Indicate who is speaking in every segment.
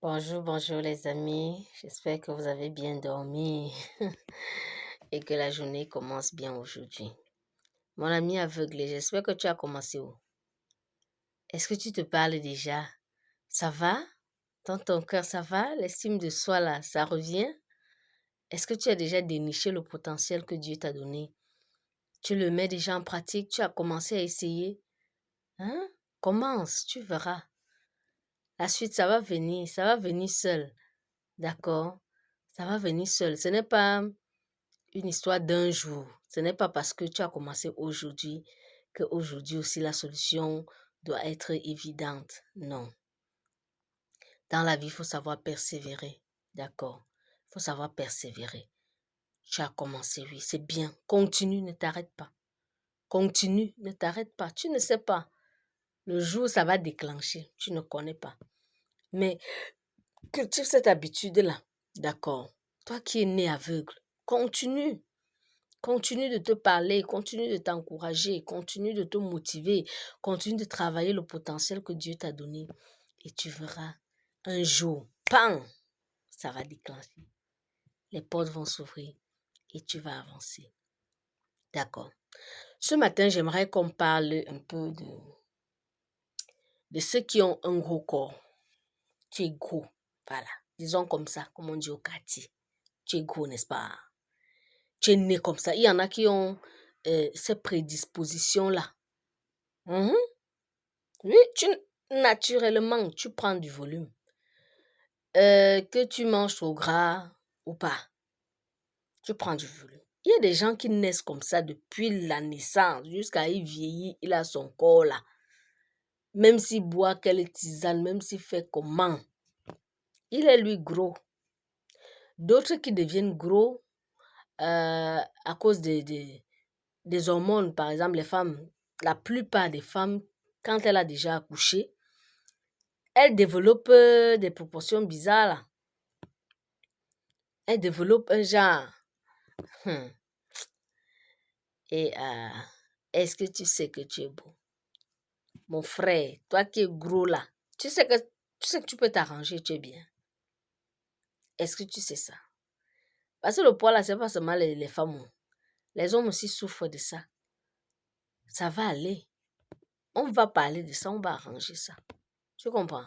Speaker 1: Bonjour, bonjour les amis. J'espère que vous avez bien dormi et que la journée commence bien aujourd'hui. Mon ami aveugle, j'espère que tu as commencé où? Est-ce que tu te parles déjà? Ça va? Dans ton cœur, ça va? L'estime de soi, là, ça revient? Est-ce que tu as déjà déniché le potentiel que Dieu t'a donné? Tu le mets déjà en pratique? Tu as commencé à essayer? Hein? Commence, tu verras. La suite, ça va venir seul. D'accord? Ça va venir seul. Ce n'est pas une histoire d'un jour. Ce n'est pas parce que tu as commencé aujourd'hui qu'aujourd'hui aussi la solution doit être évidente. Non. Dans la vie, il faut savoir persévérer. D'accord? Il faut savoir persévérer. Tu as commencé, oui, c'est bien. Continue, ne t'arrête pas. Continue, ne t'arrête pas. Tu ne sais pas. Le jour où ça va déclencher, tu ne connais pas. Mais cultive cette habitude-là. D'accord? Toi qui es né aveugle, continue. Continue de te parler, continue de t'encourager, continue de te motiver, continue de travailler le potentiel que Dieu t'a donné. Et tu verras, un jour, pam, ça va déclencher. Les portes vont s'ouvrir et tu vas avancer. D'accord. Ce matin, j'aimerais qu'on parle un peu de ceux qui ont un gros corps. Tu es gros, voilà. Disons comme ça, comme on dit au quartier. Tu es gros, n'est-ce pas? Tu es né comme ça. Il y en a qui ont ces prédispositions-là. Mhm. Oui, naturellement, tu prends du volume. Que tu manges trop gras ou pas, tu prends du volume. Il y a des gens qui naissent comme ça depuis la naissance, jusqu'à y vieillir, il a son corps là. Même s'il boit quelle tisane, même s'il fait comment, il est lui gros. D'autres qui deviennent gros à cause des hormones, par exemple, les femmes, la plupart des femmes, quand elle a déjà accouché, elles développent des proportions bizarres là. Elle développe un genre. Et est-ce que tu sais que tu es beau? Mon frère, toi qui es gros là, tu sais que tu peux t'arranger, tu es bien. Est-ce que tu sais ça? Parce que le poids là, c'est pas seulement les femmes. Les hommes aussi souffrent de ça. Ça va aller. On va parler de ça, on va arranger ça. Tu comprends?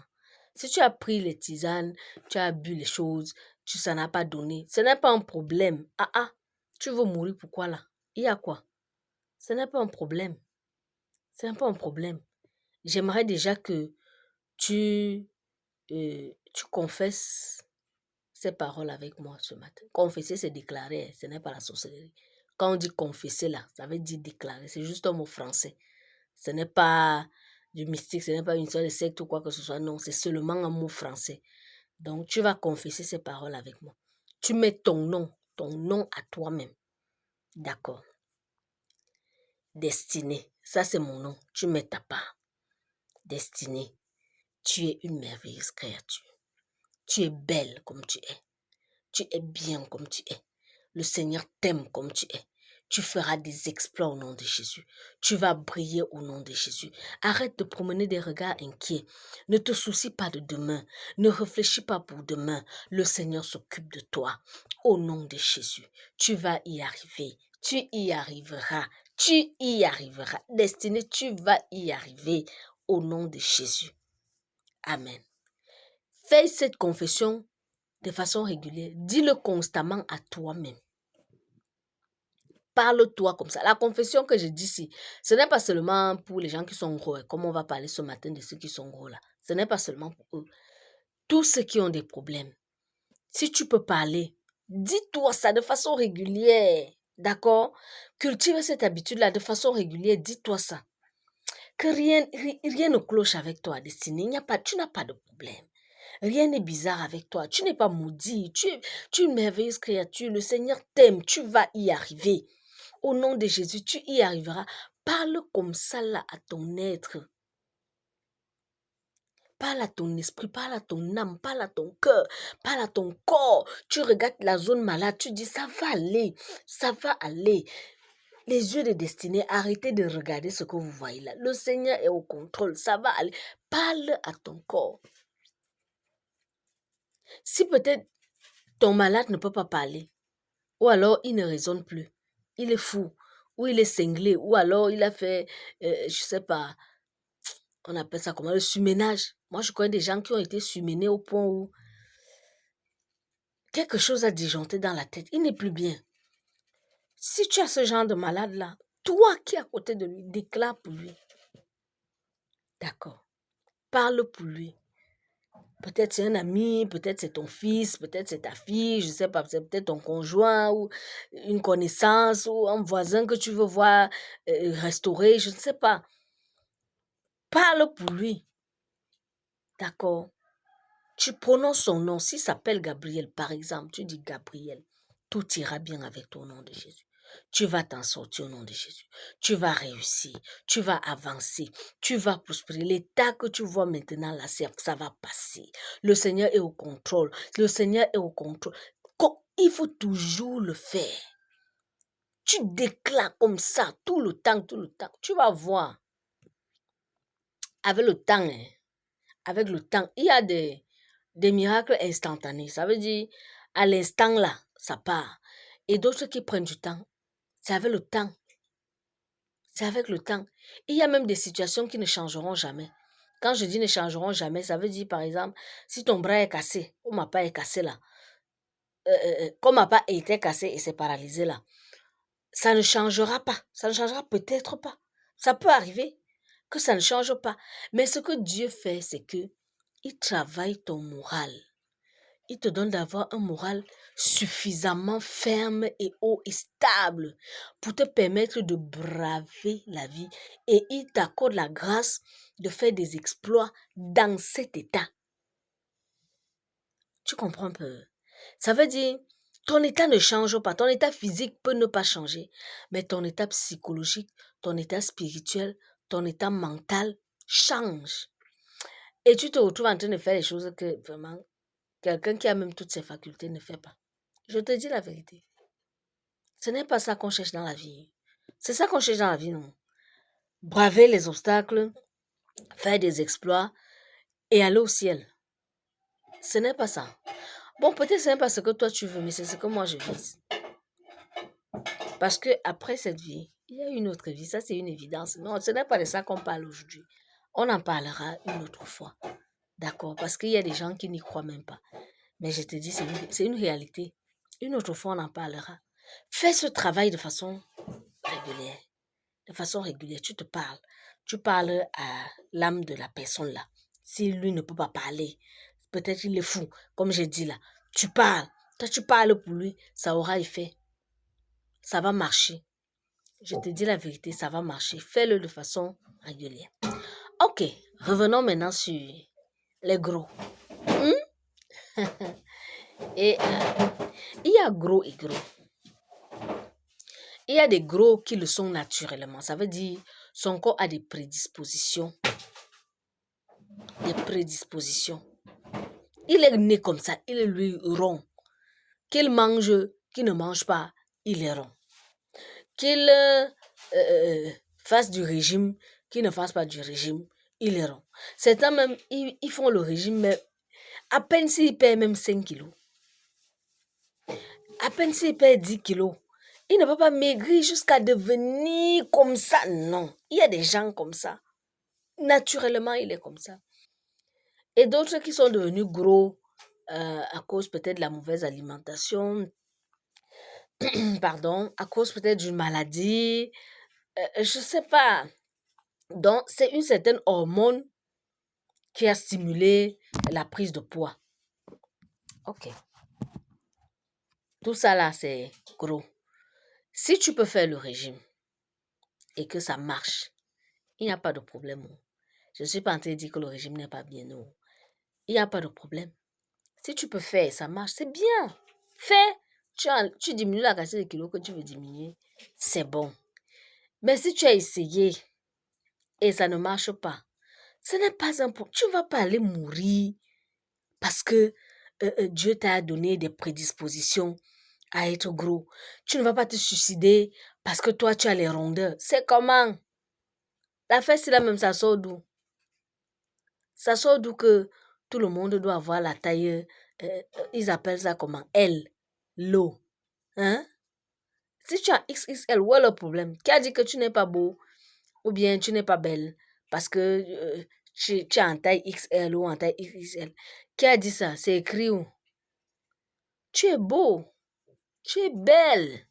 Speaker 1: Si tu as pris les tisanes, tu as bu les choses, ça n'a pas donné, ce n'est pas un problème. Tu veux mourir, pourquoi là? Il y a quoi? Ce n'est pas un problème. Ce n'est pas un problème. J'aimerais déjà que tu confesses ces paroles avec moi ce matin. Confesser, c'est déclarer, ce n'est pas la sorcellerie. Quand on dit confesser là, ça veut dire déclarer. C'est juste un mot français. Ce n'est pas du mystique, ce n'est pas une histoire de secte ou quoi que ce soit. Non, c'est seulement un mot français. Donc, tu vas confesser ces paroles avec moi. Tu mets ton nom à toi-même. D'accord. Destinée, ça c'est mon nom. Tu mets ta part. Destinée, tu es une merveilleuse créature. Tu es belle comme tu es. Tu es bien comme tu es. Le Seigneur t'aime comme tu es. Tu feras des exploits au nom de Jésus. Tu vas briller au nom de Jésus. Arrête de promener des regards inquiets. Ne te soucie pas de demain. Ne réfléchis pas pour demain. Le Seigneur s'occupe de toi. Au nom de Jésus, tu vas y arriver. Tu y arriveras. Tu y arriveras. Destinée, tu vas y arriver. Au nom de Jésus. Amen. Fais cette confession de façon régulière. Dis-le constamment à toi-même. Parle-toi comme ça. La confession que je dis ici, ce n'est pas seulement pour les gens qui sont gros, comme on va parler ce matin de ceux qui sont gros là. Ce n'est pas seulement pour eux. Tous ceux qui ont des problèmes, si tu peux parler, dis-toi ça de façon régulière. D'accord? Cultive cette habitude-là de façon régulière. Dis-toi ça. Que rien ne cloche avec toi, Destinée. Tu n'as pas de problème. Rien n'est bizarre avec toi. Tu n'es pas maudit. Tu es une merveilleuse créature. Le Seigneur t'aime. Tu vas y arriver. Au nom de Jésus, tu y arriveras. Parle comme ça là à ton être. Parle à ton esprit, parle à ton âme, parle à ton cœur, parle à ton corps. Tu regardes la zone malade, tu dis ça va aller, ça va aller. Les yeux de destinée, arrêtez de regarder ce que vous voyez là. Le Seigneur est au contrôle, ça va aller. Parle à ton corps. Si peut-être ton malade ne peut pas parler, ou alors il ne raisonne plus, il est fou, ou il est cinglé, ou alors il a fait, je sais pas, on appelle ça comment, le surménage. Moi, je connais des gens qui ont été surmenés au point où quelque chose a disjoncté dans la tête. Il n'est plus bien. Si tu as ce genre de malade-là, toi qui es à côté de lui, déclare pour lui. D'accord. Parle pour lui. Peut-être c'est un ami, peut-être c'est ton fils, peut-être c'est ta fille, je ne sais pas, c'est peut-être ton conjoint ou une connaissance ou un voisin que tu veux voir restaurer, je ne sais pas. Parle pour lui. D'accord. Tu prononces son nom. S'il s'appelle Gabriel, par exemple, tu dis Gabriel. Tout ira bien avec ton nom de Jésus. Tu vas t'en sortir au nom de Jésus. Tu vas réussir. Tu vas avancer. Tu vas prospérer. L'état que tu vois maintenant là, ça va passer. Le Seigneur est au contrôle. Le Seigneur est au contrôle. Il faut toujours le faire. Tu déclares comme ça tout le temps, tout le temps. Tu vas voir. Avec le temps, hein, avec le temps, il y a des miracles instantanés. Ça veut dire, à l'instant là, ça part. Et d'autres qui prennent du temps. C'est avec le temps. C'est avec le temps. Il y a même des situations qui ne changeront jamais. Quand je dis ne changeront jamais, ça veut dire, par exemple, si ton bras est cassé, ou ma pas est cassé là, comme ma pas été cassé et c'est paralysé là, ça ne changera pas. Ça ne changera peut-être pas. Ça peut arriver que ça ne change pas. Mais ce que Dieu fait, c'est que il travaille ton moral. Il te donne d'avoir un moral suffisamment ferme et haut et stable pour te permettre de braver la vie. Et il t'accorde la grâce de faire des exploits dans cet état. Tu comprends un peu? Ça veut dire, ton état ne change pas. Ton état physique peut ne pas changer. Mais ton état psychologique, ton état spirituel, ton état mental change. Et tu te retrouves en train de faire des choses que vraiment, quelqu'un qui a même toutes ses facultés ne fait pas. Je te dis la vérité. Ce n'est pas ça qu'on cherche dans la vie. C'est ça qu'on cherche dans la vie, non? Braver les obstacles, faire des exploits et aller au ciel. Ce n'est pas ça. Bon, peut-être ce n'est pas ce que toi tu veux, mais c'est ce que moi je vise. Parce que après cette vie, il y a une autre vie. Ça, c'est une évidence. Non, ce n'est pas de ça qu'on parle aujourd'hui. On en parlera une autre fois. D'accord? Parce qu'il y a des gens qui n'y croient même pas. Mais je te dis, c'est une réalité. Une autre fois, on en parlera. Fais ce travail de façon régulière. De façon régulière, tu te parles. Tu parles à l'âme de la personne là. Si lui ne peut pas parler, peut-être il est fou, comme j'ai dit là. Tu parles. Toi, tu parles pour lui, ça aura effet. Ça va marcher. Je te dis la vérité, ça va marcher. Fais-le de façon régulière. Ok, revenons maintenant sur les gros. Et il y a gros et gros. Il y a des gros qui le sont naturellement. Ça veut dire son corps a des prédispositions. Des prédispositions. Il est né comme ça. Il est lui rond. Qu'il mange, qu'il ne mange pas, il est rond. Qu'il fasse du régime, qu'il ne fasse pas du régime, il est rond. Certains même, ils font le régime, mais à peine s'ils perdent même 5 kilos. À peine s'ils perdent 10 kilos. Il ne peut pas maigrir jusqu'à devenir comme ça. Non. Il y a des gens comme ça. Naturellement, il est comme ça. Et d'autres qui sont devenus gros à cause peut-être de la mauvaise alimentation, pardon, à cause peut-être d'une maladie, je ne sais pas. Donc, c'est une certaine hormone qui a stimulé la prise de poids. Ok. Tout ça là, c'est gros. Si tu peux faire le régime et que ça marche, il n'y a pas de problème. Je ne suis pas en train de dire que le régime n'est pas bien. Non. Il n'y a pas de problème. Si tu peux faire et ça marche, c'est bien. Fais. Tu diminues la quantité de kilos que tu veux diminuer. C'est bon. Mais si tu as essayé et ça ne marche pas, ce n'est pas un problème. Tu ne vas pas aller mourir parce que Dieu t'a donné des prédispositions à être gros. Tu ne vas pas te suicider parce que toi, tu as les rondeurs. C'est comment? La fesse, c'est la même, ça sort d'où? Ça sort d'où que tout le monde doit avoir la taille ils appellent ça comment? L, l'eau. Hein? Si tu as XXL, où est le problème? Qui a dit que tu n'es pas beau ou bien tu n'es pas belle parce que tu es en taille XL ou en taille XXL? Qui a dit ça? C'est écrit où? Tu es beau, tu es belle.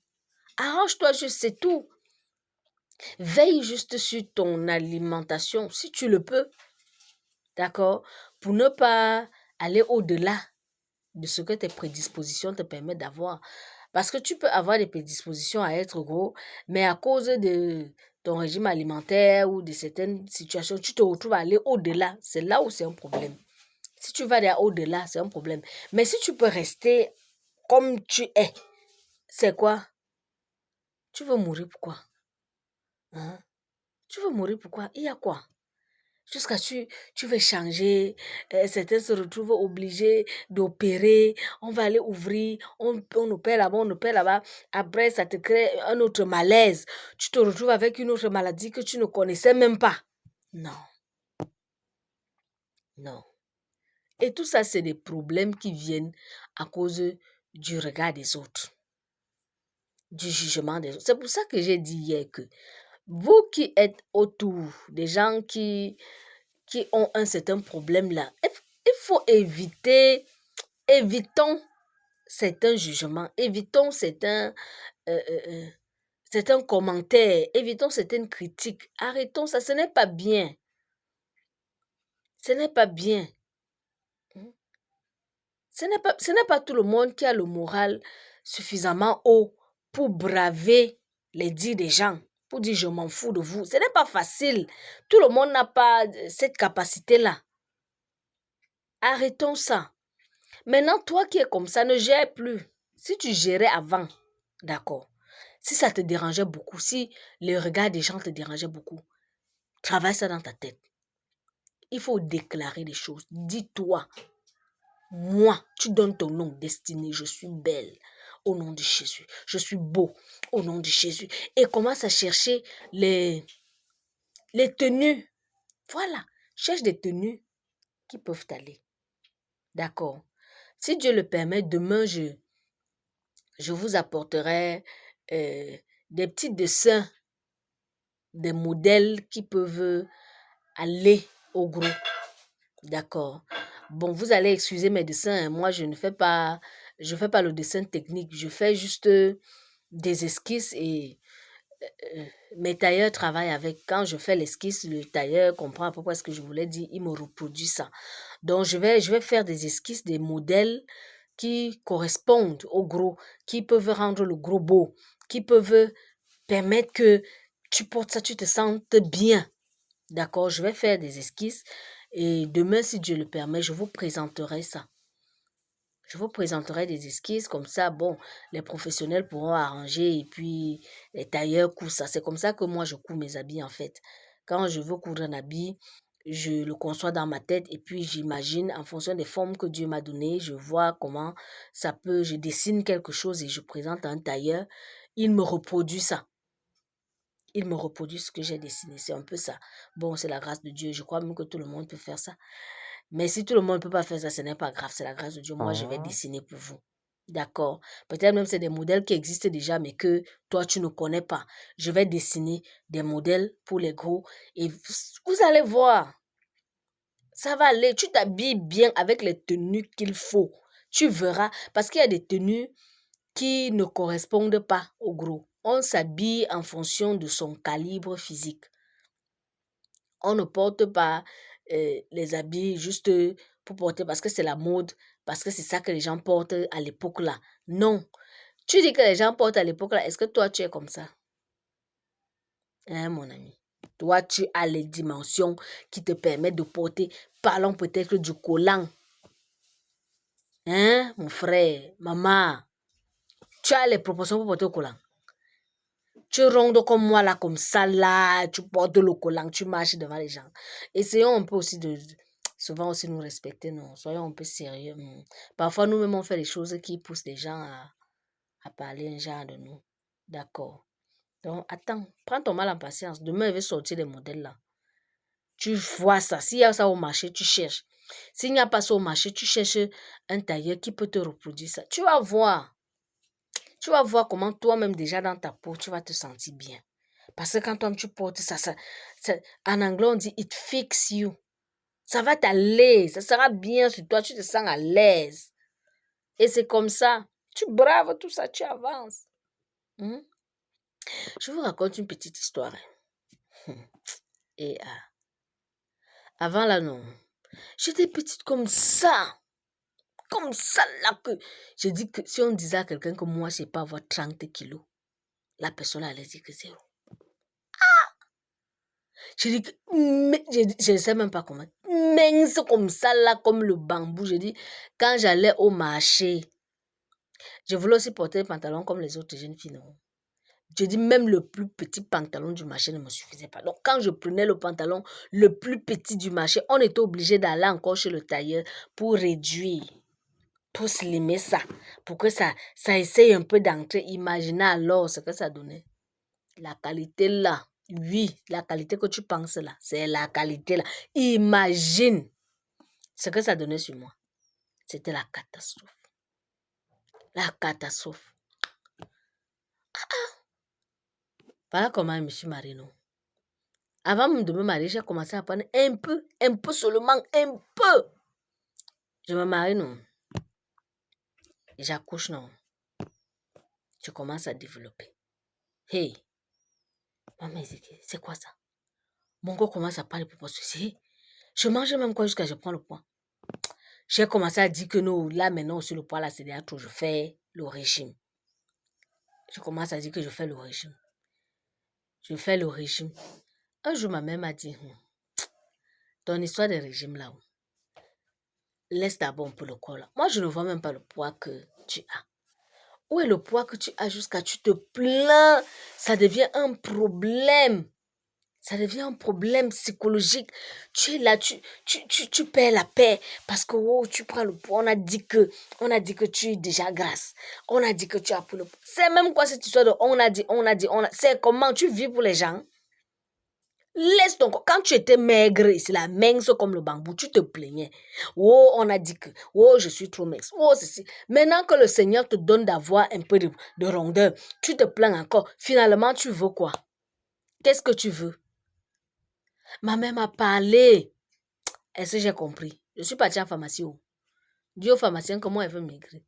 Speaker 1: Arrange-toi juste, c'est tout. Veille juste sur ton alimentation, si tu le peux, d'accord? Pour ne pas aller au-delà de ce que tes prédispositions te permettent d'avoir. Parce que tu peux avoir des prédispositions à être gros, mais à cause de ton régime alimentaire ou de certaines situations, tu te retrouves à aller au-delà. C'est là où c'est un problème. Si tu vas aller au-delà, c'est un problème. Mais si tu peux rester comme tu es, c'est quoi? Tu veux mourir pourquoi? Hein? Tu veux mourir pourquoi? Il y a quoi? Jusqu'à tu veux changer, certains se retrouvent obligés d'opérer, on va aller ouvrir, on opère là-bas, on opère là-bas. Après, ça te crée un autre malaise. Tu te retrouves avec une autre maladie que tu ne connaissais même pas. Non, non. Et tout ça, c'est des problèmes qui viennent à cause du regard des autres, du jugement des autres. C'est pour ça que j'ai dit hier que vous qui êtes autour des gens qui ont un certain problème là, il faut évitons certains jugements, évitons certains commentaires, évitons certaines critiques. Arrêtons ça, ce n'est pas bien. Ce n'est pas bien. Ce n'est pas tout le monde qui a le moral suffisamment haut pour braver les dires des gens, pour dire je m'en fous de vous. Ce n'est pas facile. Tout le monde n'a pas cette capacité-là. Arrêtons ça. Maintenant, toi qui es comme ça, ne gère plus. Si tu gérais avant, d'accord. Si ça te dérangeait beaucoup, si le regard des gens te dérangeait beaucoup, travaille ça dans ta tête. Il faut déclarer des choses. Dis-toi, moi, tu donnes ton nom, destinée, je suis belle au nom de Jésus. Je suis beau au nom de Jésus. Et commence à chercher les tenues. Voilà, cherche des tenues qui peuvent t'aller. D'accord. Si Dieu le permet, demain, je vous apporterai des petits dessins, des modèles qui peuvent aller au gros. D'accord. Bon, vous allez excuser mes dessins. Moi, je fais pas le dessin technique. Je fais juste des esquisses et mes tailleurs travaillent avec. Quand je fais l'esquisse, le tailleur comprend à peu près ce que je voulais dire. Il me reproduit ça. Donc, je vais faire des esquisses, des modèles qui correspondent au gros, qui peuvent rendre le gros beau, qui peuvent permettre que tu portes ça, tu te sentes bien. D'accord, je vais faire des esquisses et demain, si Dieu le permet, je vous présenterai ça. Je vous présenterai des esquisses comme ça, bon, les professionnels pourront arranger et puis les tailleurs cousent ça. C'est comme ça que moi, je couds mes habits en fait. Quand je veux coudre un habit, je le conçois dans ma tête et puis j'imagine en fonction des formes que Dieu m'a données, je vois comment ça peut, je dessine quelque chose et je présente à un tailleur, il me reproduit ça. Il me reproduit ce que j'ai dessiné, c'est un peu ça. Bon, c'est la grâce de Dieu, je crois même que tout le monde peut faire ça. Mais si tout le monde ne peut pas faire ça, ce n'est pas grave, c'est la grâce de Dieu. Moi, je vais dessiner pour vous. D'accord. Peut-être même c'est des modèles qui existent déjà, mais que toi, tu ne connais pas. Je vais dessiner des modèles pour les gros et vous allez voir. Ça va aller. Tu t'habilles bien avec les tenues qu'il faut. Tu verras. Parce qu'il y a des tenues qui ne correspondent pas au gros. On s'habille en fonction de son calibre physique. On ne porte pas les habits juste pour porter parce que c'est la mode, parce que c'est ça que les gens portent à l'époque là. Non. Tu dis que les gens portent à l'époque là, est-ce que toi tu es comme ça? Hein, mon ami? Toi, tu as les dimensions qui te permettent de porter, parlons peut-être du collant. Hein, mon frère, maman? Tu as les proportions pour porter au collant. Tu rondes comme moi là, comme ça là, tu portes le collant, tu marches devant les gens. Essayons un peu aussi souvent aussi nous respecter, non, soyons un peu sérieux. Parfois nous-mêmes on fait des choses qui poussent les gens à parler un genre de nous. D'accord. Donc attends, prends ton mal en patience. Demain, il va sortir les modèles là. Tu vois ça. S'il y a ça au marché, tu cherches. S'il n'y a pas ça au marché, tu cherches un tailleur qui peut te reproduire ça. Tu vas voir. Tu vas voir comment toi-même déjà dans ta peau, tu vas te sentir bien. Parce que quand toi tu portes ça, en anglais on dit it fix you. Ça va t'aller, ça sera bien sur toi, tu te sens à l'aise. Et c'est comme ça. Tu braves tout ça, tu avances. Je vous raconte une petite histoire. Et avant là, non. J'étais petite comme ça. Comme ça là que. J'ai dit que si on disait à quelqu'un que moi, je ne sais pas avoir 30 kilos, la personne allait dire que zéro. J'ai dit que. Je ne sais même pas comment. Mince comme ça là, comme le bambou. J'ai dit, quand j'allais au marché, je voulais aussi porter un pantalon comme les autres jeunes filles, non. Je dis, même le plus petit pantalon du marché ne me suffisait pas. Donc, quand je prenais le pantalon le plus petit du marché, on était obligé d'aller encore chez le tailleur pour réduire, pour slimer ça, pour que ça essaye un peu d'entrer. Imaginez alors ce que ça donnait. La qualité là, oui, la qualité que tu penses là, c'est la qualité là. Imagine ce que ça donnait sur moi. C'était la catastrophe. La catastrophe. Voilà comment je me suis mariée, non? Avant de me marier, j'ai commencé à prendre un peu seulement, un peu. Je me marie, non? Et j'accouche, non? Je commence à développer. Hey! Maman, c'est quoi ça? Mon corps commence à parler pour ceci. Je mange même quoi jusqu'à je prends le poids. J'ai commencé à dire que non, là maintenant, sur le poids, là, c'est déjà trop. Je fais le régime. Je commence à dire que je fais le régime. Je fais le régime. Un jour, ma mère m'a dit, ton histoire de régime là, laisse d'abord un peu le corps là. Moi, je ne vois même pas le poids que tu as. Où est le poids que tu as jusqu'à tu te plains? Ça devient un problème. Ça devient un problème psychologique. Tu es là, tu perds la paix parce que tu prends le poids. On a dit que tu es déjà grasse. On a dit que tu as pris le poids. C'est même quoi cette histoire de on a dit. C'est comment tu vis pour les gens? Laisse ton corps. Quand tu étais maigre, c'est la mince comme le bambou, tu te plaignais. Oh, on a dit que, je suis trop mince. Oh, ceci. Maintenant que le Seigneur te donne d'avoir un peu de rondeur, tu te plains encore. Finalement, tu veux quoi? Qu'est-ce que tu veux? Ma mère m'a parlé. Est-ce que j'ai compris? Je suis partie en pharmacie. Dis au pharmacien que moi, elle veut maigrir.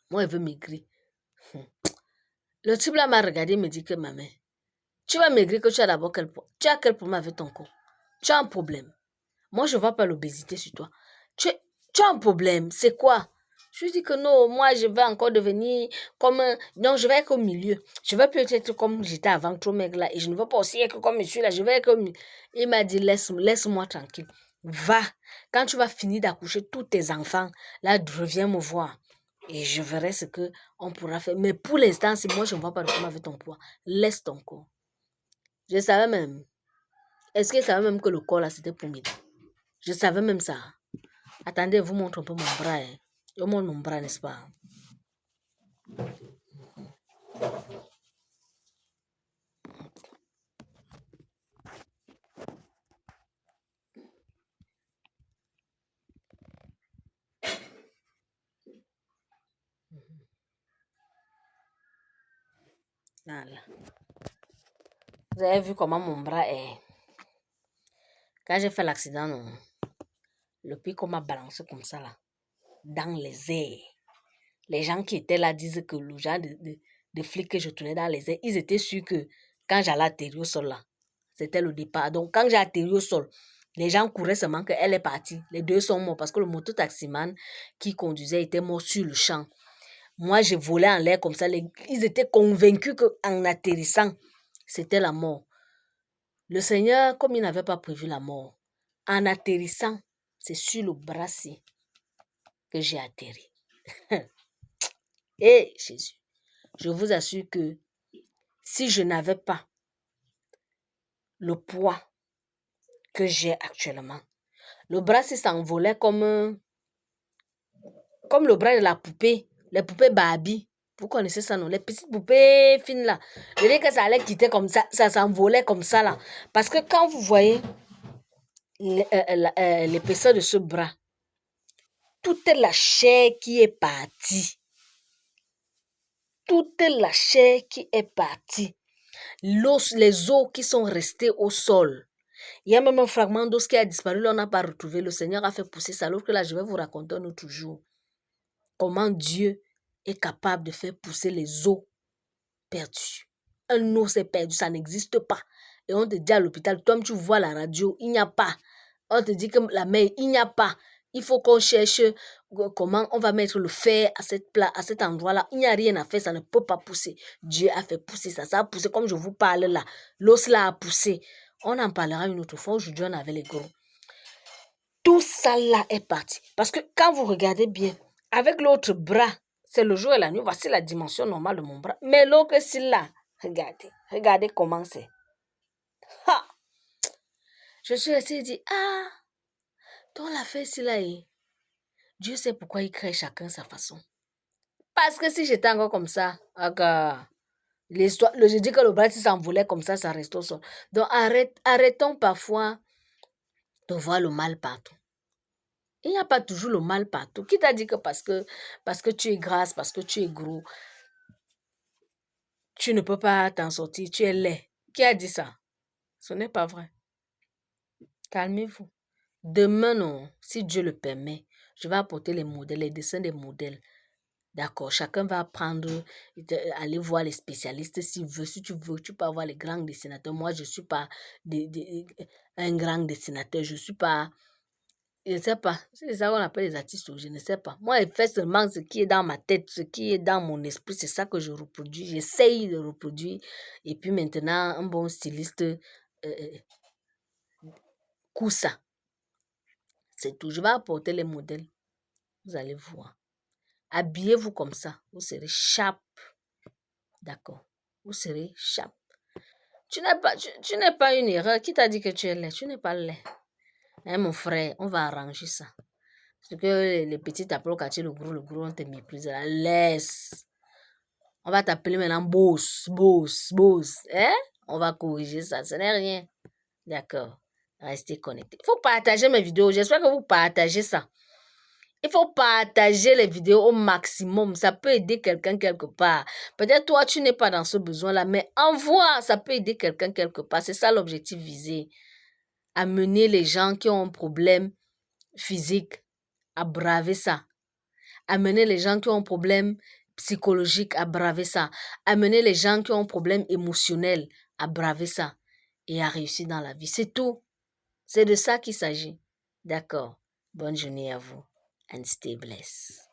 Speaker 1: Moi, elle veut maigrir. Le type là m'a regardé et me dit que ma mère, tu vas maigrir que tu as d'abord quel poids? Tu as quel problème avec ton corps? Tu as un problème. Moi, je ne vois pas l'obésité sur toi. Tu as un problème. C'est quoi? Je lui dis que non, moi, je vais encore devenir comme... Non, je vais être au milieu. Je vais peut-être être comme j'étais avant, trop maigre là. Et je ne veux pas aussi être comme monsieur là. Je vais être comme... Il m'a dit, laisse-moi tranquille. Va. Quand tu vas finir d'accoucher tous tes enfants, là, reviens me voir. Et je verrai ce qu'on pourra faire. Mais pour l'instant, si moi, je ne vois pas de problème avec ton poids, laisse ton corps. Je savais même. Est-ce que je savais même que le corps là, c'était pour m'aider? Je savais même ça. Attendez, je vous montre un peu mon bras. Je vous montre mon bras, n'est-ce pas? Voilà. Vous avez vu comment mon bras est? Quand j'ai fait l'accident, non, le pic m'a balancé comme ça, là, dans les airs. Les gens qui étaient là disent que le genre de flic que je tournais dans les airs, ils étaient sûrs que quand j'allais atterrir au sol, là, c'était le départ. Donc, quand j'ai atterri au sol, les gens couraient seulement qu'elle est partie. Les deux sont morts parce que le moto-taximan qui conduisait était mort sur le champ. Moi, je volais en l'air comme ça. Ils étaient convaincus qu'en atterrissant, c'était la mort. Le Seigneur, comme il n'avait pas prévu la mort, en atterrissant, c'est sur le bras-ci que j'ai atterri. Et Jésus, je vous assure que si je n'avais pas le poids que j'ai actuellement, le bras-ci s'envolait comme le bras de la poupée, les poupées Barbie. Vous connaissez ça, non? Les petites poupées fines là. Je dis que ça allait quitter comme ça, ça s'envolait comme ça là. Parce que quand vous voyez l'épaisseur de ce bras, toute la chair qui est partie, toute la chair qui est partie, l'os, les os qui sont restés au sol. Il y a même un fragment d'os qui a disparu, là on n'a pas retrouvé. Le Seigneur a fait pousser ça. Alors que là, je vais vous raconter un autre jour comment Dieu est capable de faire pousser les os perdus. Un os est perdu, ça n'existe pas. Et on te dit à l'hôpital, toi tu vois la radio, il n'y a pas. On te dit que la mère, il n'y a pas. Il faut qu'on cherche comment on va mettre le fer à cet endroit-là. Il n'y a rien à faire, ça ne peut pas pousser. Dieu a fait pousser ça. Ça a poussé comme je vous parle là. L'os là a poussé. On en parlera une autre fois. Aujourd'hui, on avait les gros. Tout ça là est parti. Parce que quand vous regardez bien, avec l'autre bras, c'est le jour et la nuit. Voici la dimension normale de mon bras. Mais l'autre, c'est là. Regardez. Regardez comment c'est. Ha! Je suis restée et dit, ah, ton l'affaire ici là, Dieu sait pourquoi il crée chacun sa façon. Parce que si j'étais encore comme ça, l'histoire, je dis que le bras s'envolait comme ça reste au sol. Donc arrêtons parfois de voir le mal partout. Il n'y a pas toujours le mal partout. Qui t'a dit que parce que tu es grasse, parce que tu es gros, tu ne peux pas t'en sortir, tu es laid. Qui a dit ça? Ce n'est pas vrai. Calmez-vous. Demain, non, si Dieu le permet, je vais apporter les modèles, les dessins des modèles. D'accord, chacun va apprendre, aller voir les spécialistes s'il veut. Si tu veux, tu peux avoir les grands dessinateurs. Moi, je ne suis pas un grand dessinateur. Je ne suis pas, je ne sais pas. C'est ça qu'on appelle les artistes, je ne sais pas. Moi, je fais seulement ce qui est dans ma tête, ce qui est dans mon esprit. C'est ça que je reproduis. J'essaye de reproduire. Et puis maintenant, un bon styliste coud ça. C'est tout. Je vais apporter les modèles. Vous allez voir. Habillez-vous comme ça. Vous serez sharp. D'accord. Vous serez sharp. Tu n'es pas une erreur. Qui t'a dit que tu es laid? Tu n'es pas laid. Hein, mon frère, on va arranger ça. Parce que les petits t'appellent le gros, on te méprise. La laisse. On va t'appeler maintenant boss. Hein? On va corriger ça. Ce n'est rien. D'accord. Restez connectés. Il faut partager mes vidéos. J'espère que vous partagez ça. Il faut partager les vidéos au maximum. Ça peut aider quelqu'un quelque part. Peut-être toi, tu n'es pas dans ce besoin-là, mais envoie, ça peut aider quelqu'un quelque part. C'est ça l'objectif visé. Amener les gens qui ont un problème physique à braver ça. Amener les gens qui ont un problème psychologique à braver ça. Amener les gens qui ont un problème émotionnel à braver ça et à réussir dans la vie. C'est tout. C'est de ça qu'il s'agit. D'accord. Bonne journée à vous. And stay blessed.